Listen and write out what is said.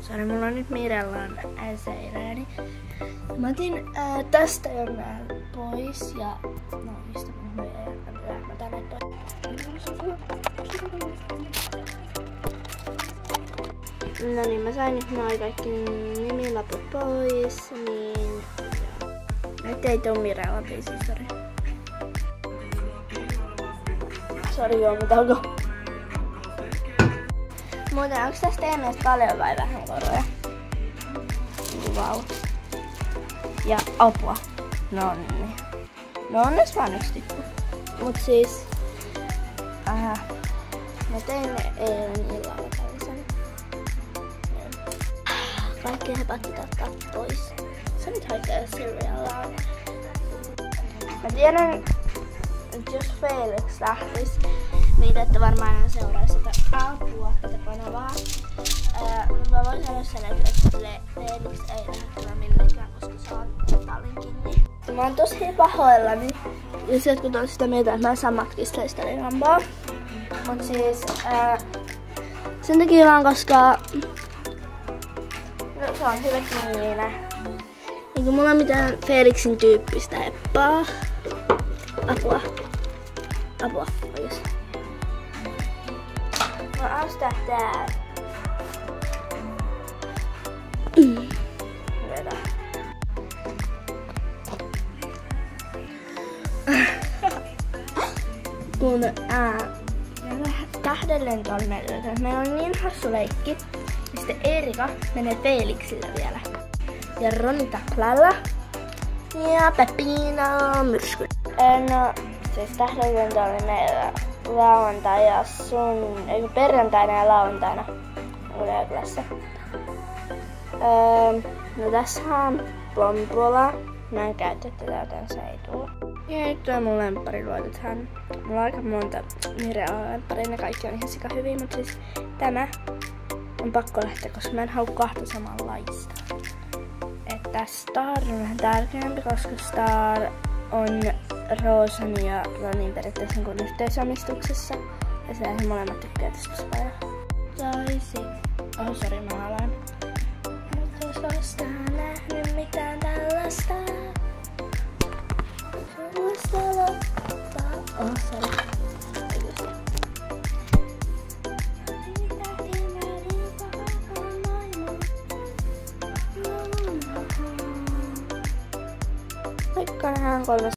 Sori, mulla on nyt Mirellan seireeni. Mä otin tästä jo nää pois ja no mistä mä tänne toi. No niin, mä sain nyt noi kaikki nimilaput pois, niin nyt ei tuu Mirella biisi, sori. Sori, juomatauko. Muuten, onks tästä teidän mielestä paljon vai vähän koroja? Vau. Ja apua. Nonni. No onnes vaan yksi tippu. Mut siis... mä tein eilen illalla tällaisen. Kaikki hepatit ottaa pois. Se nyt haittaa cerealaa. Mä tiedän, että jos Felix lähtis, niin ette varmaan seuraisi sitä apua tätä kanavaa. Mutta mä voin sanoa sen, että Felix ei lähde millekään, koska saa tallin kiinni. Mä oon tosi pahoillani, jos jotkut on sitä mieltä, että mä en saa matkista sitä lihampaa. Mut siis sen takia vaan, koska no, se on hyvä kiinni. Eikä mulla ole mitään Felixin tyyppistä heppaa. Apua. Apua, oikeesti. Mä ostaa tää. Vedä. Kun tähdenlentoon meillä on niin hassu leikki. Ja sitten Erika menee Felixillä vielä. Ja Roni Taklalla. Ja Peppiina myrsky. No, siis tähdenlento oli meillä lauantai ja perjantaina ja lauantaina yläkylässä. No tässä on Plompola. Mä en käytä tätä, joten se ei tuu. Ja nyt on mun lemppariluotethan. Mulla on aika monta Mirella lempparia, ne kaikki on ihan sika hyviä, mutta siis tämä on pakko lähteä, koska mä en halua kahta samanlaista. Että Star on vähän tärkeämpi, koska Star on Roosan ja Ronin periaatteessa niin yhteisomistuksessa. Ja se molemmat tykkää tästä paljon. Oh sori, mä aloin. Nyt ois koskaan nähnyt mitään tällaista. Oh sori. Moikka, nähdään 3.